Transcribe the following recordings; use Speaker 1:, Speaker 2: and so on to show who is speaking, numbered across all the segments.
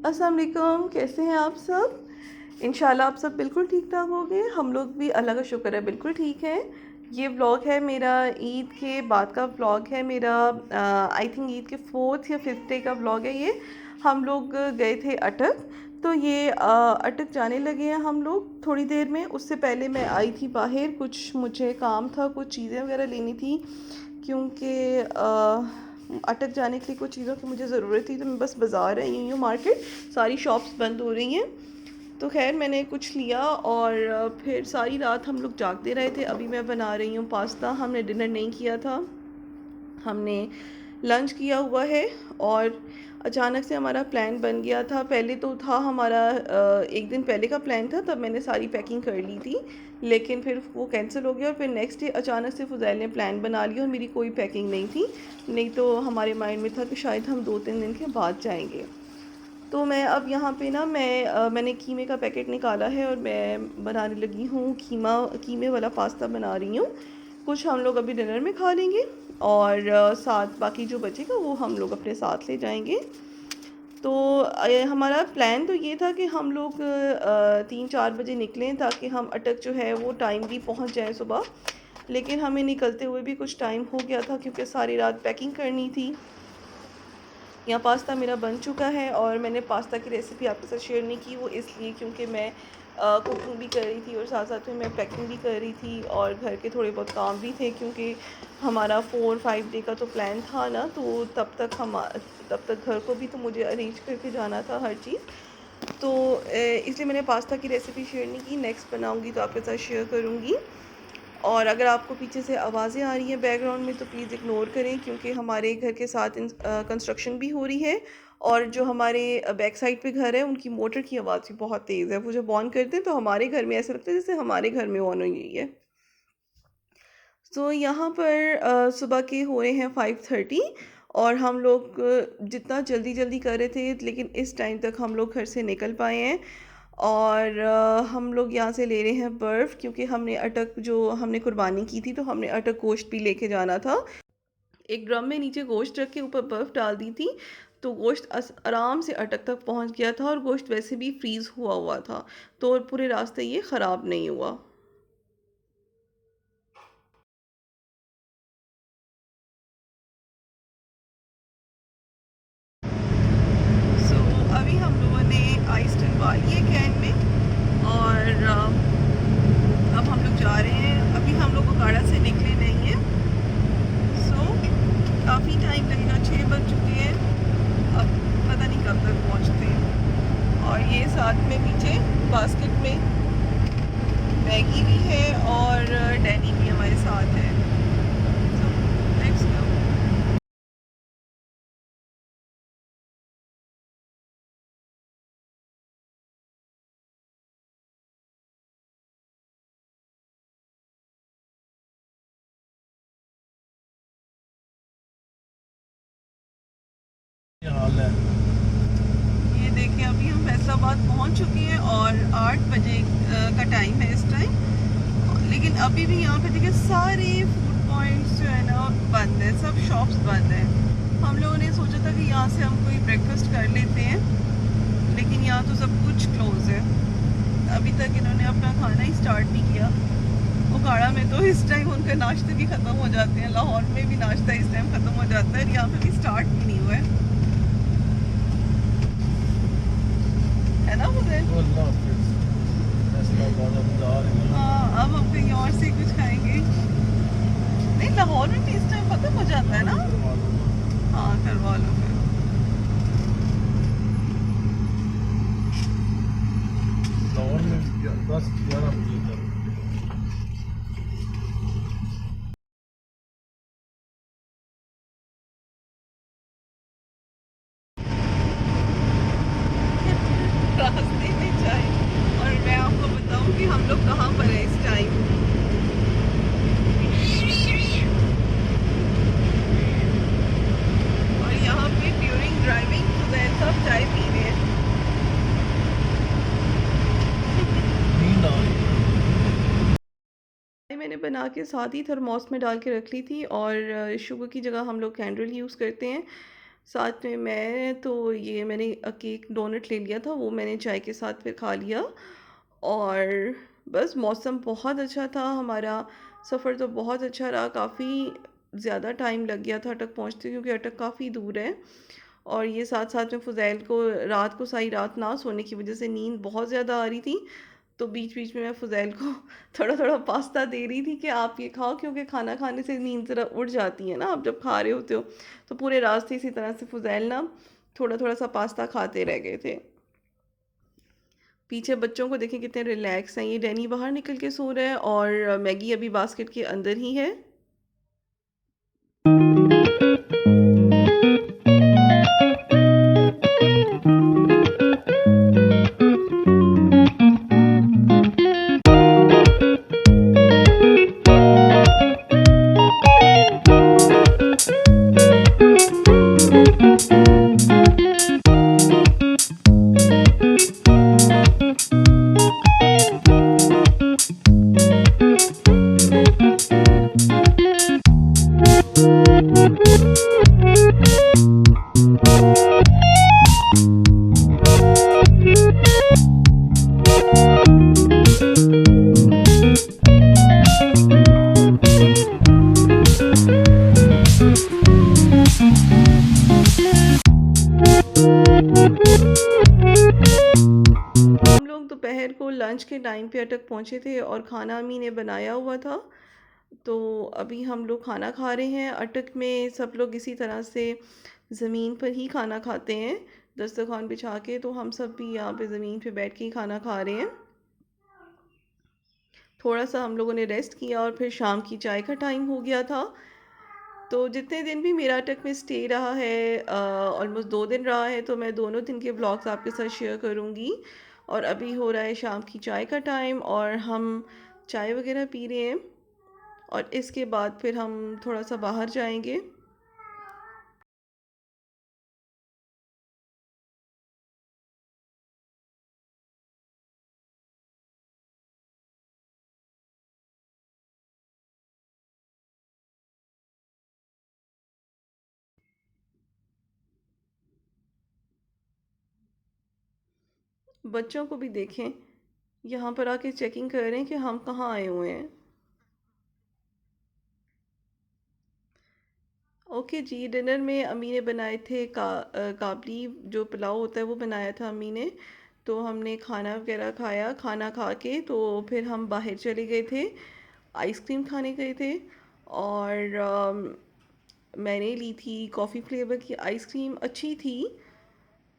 Speaker 1: अस्सलाम वालेकुम, कैसे हैं आप सब? इंशाल्लाह आप सब बिल्कुल ठीक ठाक होंगे। हम लोग भी अल्लाह का शुक्र है बिल्कुल ठीक हैं। ये व्लॉग है मेरा ईद के बाद का व्लॉग है मेरा। आई थिंक ईद के 4th या 5th डे का व्लॉग है ये। हम लोग गए थे अटक, तो ये अटक जाने लगे हैं हम लोग थोड़ी देर में। उससे पहले मैं आई थी बाहर, कुछ मुझे काम था, कुछ चीज़ें वगैरह लेनी थी, क्योंकि अटक जाने के लिए कुछ चीज़ों की मुझे ज़रूरत थी। तो मैं बस बाज़ार आई हुई हूँ, मार्केट सारी शॉप्स बंद हो रही हैं। तो खैर मैंने कुछ लिया और फिर सारी रात हम लोग जागते रहे थे। अभी मैं बना रही हूँ पास्ता। हमने डिनर नहीं किया था, हमने लंच किया हुआ है। और अचानक से हमारा प्लान बन गया था। पहले तो था हमारा एक दिन पहले का प्लान था, तब मैंने सारी पैकिंग कर ली थी, लेकिन फिर वो कैंसिल हो गया। और फिर नेक्स्ट डे अचानक से फ़ुज़ैल ने प्लान बना लिया और मेरी कोई पैकिंग नहीं थी। नहीं तो हमारे माइंड में था कि शायद हम 2-3 दिन के बाद जाएंगे। तो मैं अब यहाँ पे ना मैंने कीमे का पैकेट निकाला है और मैं बनाने लगी हूँ कीमे वाला पास्ता बना रही हूँ। कुछ हम लोग अभी डिनर में खा लेंगे और साथ बाकी जो बचेगा वो हम लोग अपने साथ ले जाएंगे। तो हमारा प्लान तो ये था कि हम लोग 3-4 बजे निकलें, ताकि हम अटक जो है वो टाइम भी पहुँच जाएँ सुबह। लेकिन हमें निकलते हुए भी कुछ टाइम हो गया था, क्योंकि सारी रात पैकिंग करनी थी। यहाँ पास्ता मेरा बन चुका है और मैंने पास्ता की रेसिपी आपके साथ शेयर नहीं की, वो इसलिए क्योंकि मैं कुकिंग भी कर रही थी और साथ साथ में मैं पैकिंग भी कर रही थी और घर के थोड़े बहुत काम भी थे, क्योंकि हमारा 4-5 डे का तो प्लान था ना। तो तब तक घर को भी तो मुझे अरेंज करके जाना था हर चीज़। तो इसलिए मैंने पास्ता की रेसिपी शेयर नहीं की। नेक्स्ट बनाऊँगी तो आपके साथ शेयर करूँगी। और अगर आपको पीछे से आवाज़ें आ रही हैं बैकग्राउंड में, तो प्लीज़ इग्नोर करें, क्योंकि हमारे घर के साथ कंस्ट्रक्शन भी हो रही है। और जो हमारे बैक साइड पे घर है, उनकी मोटर की आवाज़ भी बहुत तेज़ है। वो जब ऑन करते हैं तो हमारे घर में ऐसा लगता है जैसे हमारे घर में ऑन हुई हुई है। तो यहाँ पर सुबह के हो रहे हैं 5:30 और हम लोग जितना जल्दी जल्दी कर रहे थे, लेकिन इस टाइम तक हम लोग घर से निकल पाए हैं। और हम लोग यहाँ से ले रहे हैं बर्फ़, क्योंकि हमने अटक जो हमने कुर्बानी की थी, तो हमने अटक गोश्त भी लेके जाना था। एक ड्रम में नीचे गोश्त रख के ऊपर बर्फ़ डाल दी थी, तो गोश्त आराम से अटक तक पहुँच गया था। और गोश्त वैसे भी फ्रीज़ हुआ हुआ था, तो पूरे रास्ते ये ख़राब नहीं हुआ। सो अभी हम लोगों ने आइस डलवा ली है कैन में और अब हम लोग जा रहे हैं। अभी हम लोग बकाड़ा से निकले नहीं हैं। सो काफ़ी टाइम लगेगा, 6 बज चुके हैं। अब पता नहीं कब तक पहुंचते हैं। और ये साथ में पीछे बास्केट में मैगी भी है और डैनी भी हमारे साथ है। So let's go. हाल है। ये देखें, अभी हम फैसलाबाद पहुंच चुके हैं और 8 बजे का टाइम है इस टाइम। लेकिन अभी भी यहाँ पे देखिए सारे फूड पॉइंट्स जो है ना बंद है, सब शॉप्स बंद है। हम लोगों ने सोचा था कि यहाँ से हम कोई ब्रेकफास्ट कर लेते हैं, लेकिन यहाँ तो सब कुछ क्लोज है। अभी तक इन्होंने अपना खाना ही स्टार्ट नहीं किया। उकाड़ा में तो इस टाइम उनके नाश्ते भी ख़त्म हो जाते हैं, लाहौर में भी नाश्ता इस टाइम ख़त्म हो जाता है, यहाँ पे भी स्टार्ट भी नहीं हुआ है ना मुझे। हाँ, अब हम कहीं और से कुछ खाएंगे। नहीं, लाहौर में भी इस टाइम ख़त्म हो जाता है ना। हाँ, करवा लो फिर। लाहौर में 10-11 बजे तक। रास्ते में जाए और मैं आपको बताऊं कि हम लोग कहाँ पर हैं इस टाइम। और यहाँ पे ड्यूरिंग ड्राइविंग सुबह सब चाय पी रहे हैं। नींद आ रही है। मैंने बना के साथ ही थर्मोस में डाल के रख ली थी और शुगर की जगह हम लोग कैंडल यूज़ करते हैं। साथ में मैंने केक डोनट ले लिया था, वो मैंने चाय के साथ फिर खा लिया। और बस मौसम बहुत अच्छा था, हमारा सफ़र तो बहुत अच्छा रहा, काफ़ी ज़्यादा टाइम लग गया था अटक पहुँचते, क्योंकि अटक काफ़ी दूर है। और ये साथ-साथ में फ़ुज़ैल को रात को सारी रात ना सोने की वज़ह से नींद बहुत ज़्यादा आ रही थी। तो बीच-बीच में मैं फ़ुज़ैल को थोड़ा-थोड़ा पास्ता दे रही थी कि आप ये खाओ, क्योंकि खाना खाने से नींद ज़रा उड़ जाती है ना, आप जब खा रहे होते हो। तो पूरे रास्ते इसी तरह से फ़ुज़ैल ना थोड़ा-थोड़ा सा पास्ता खाते रह गए थे। पीछे बच्चों को देखें कितने रिलैक्स हैं, ये डैनी बाहर निकल के सो रहा है और मैगी अभी बास्केट के अंदर ही है। हम लोग दोपहर को लंच के टाइम पे अटक पहुँचे थे और खाना अम्मी ने बनाया हुआ था। तो अभी हम लोग खाना खा रहे हैं। अटक में सब लोग इसी तरह से ज़मीन पर ही खाना खाते हैं, दस्तरखान बिछा के। तो हम सब भी यहाँ पे ज़मीन पे बैठ के ही खाना खा रहे हैं। थोड़ा सा हम लोगों ने रेस्ट किया और फिर शाम की चाय का टाइम हो गया था। तो जितने दिन भी मेरा अटक में स्टे रहा है, ऑलमोस्ट 2 दिन रहा है, तो मैं दोनों दिन के व्लॉग्स आपके साथ शेयर करूँगी। और अभी हो रहा है शाम की चाय का टाइम और हम चाय वगैरह पी रहे हैं, और इसके बाद फिर हम थोड़ा सा बाहर जाएंगे। बच्चों को भी देखें, यहाँ पर आके चेकिंग कर रहे हैं कि हम कहाँ आए हुए हैं। ओके जी, डिनर में अम्मी ने बनाए थे काबली जो पुलाव होता है वो बनाया था अम्मी ने। तो हमने खाना वगैरह खाया, खाना खा के तो फिर हम बाहर चले गए थे, आइसक्रीम खाने गए थे। और मैंने ली थी कॉफ़ी फ्लेवर की आइसक्रीम, अच्छी थी।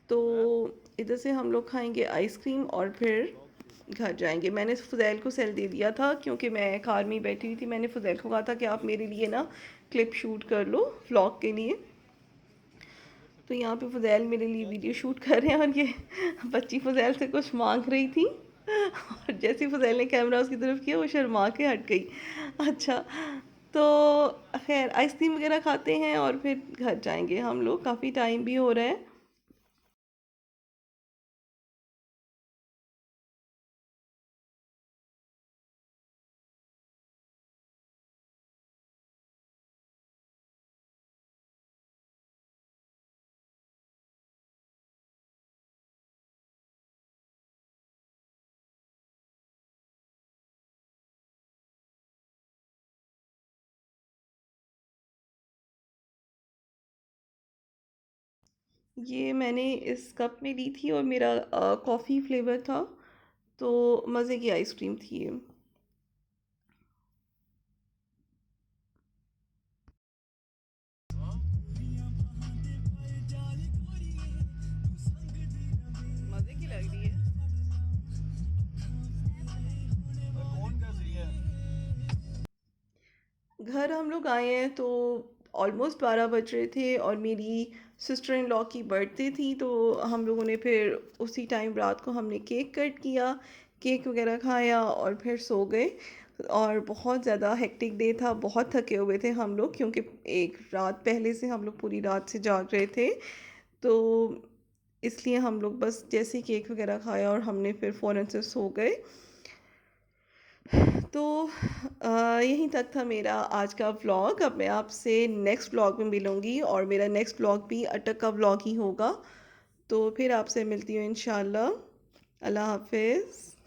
Speaker 1: तो इधर से हम लोग खाएंगे आइसक्रीम और फिर घर जाएंगे। मैंने फ़ुज़ैल को सेल दे दिया था, क्योंकि मैं कार में ही बैठी हुई थी। मैंने फ़ुज़ैल को कहा था कि आप मेरे लिए ना क्लिप शूट कर लो व्लॉग के लिए। तो यहाँ पे फ़ुज़ैल मेरे लिए वीडियो शूट कर रहे हैं, और ये बच्ची फ़ुज़ैल से कुछ मांग रही थी और जैसे ही फ़ुज़ैल ने कैमरा उसकी तरफ किया वो शर्मा के हट गई। अच्छा, तो खैर आइसक्रीम वगैरह खाते हैं और फिर घर जाएंगे हम लोग, काफ़ी टाइम भी हो रहा है। ये मैंने इस कप में ली थी और मेरा कॉफ़ी फ्लेवर था। तो मज़े की आइसक्रीम थी ये। मज़े की लग रही है। घर हम लोग आए हैं तो ऑलमोस्ट 12 बज रहे थे, और मेरी सिस्टर इन लॉ की बर्थडे थी। तो हम लोगों ने फिर उसी टाइम रात को हमने केक कट किया, केक वगैरह खाया और फिर सो गए। और बहुत ज़्यादा हेक्टिक डे था, बहुत थके हुए थे हम लोग, क्योंकि एक रात पहले से हम लोग पूरी रात से जाग रहे थे। तो इसलिए हम लोग बस जैसे ही केक वगैरह खाया और हमने फिर फ़ौरन से सो गए। तो यहीं तक था मेरा आज का व्लॉग। अब मैं आपसे नेक्स्ट व्लॉग में मिलूँगी और मेरा नेक्स्ट व्लॉग भी अटक का व्लॉग ही होगा। तो फिर आपसे मिलती हूँ इंशाल्लाह। अल्लाह हाफ़िज़।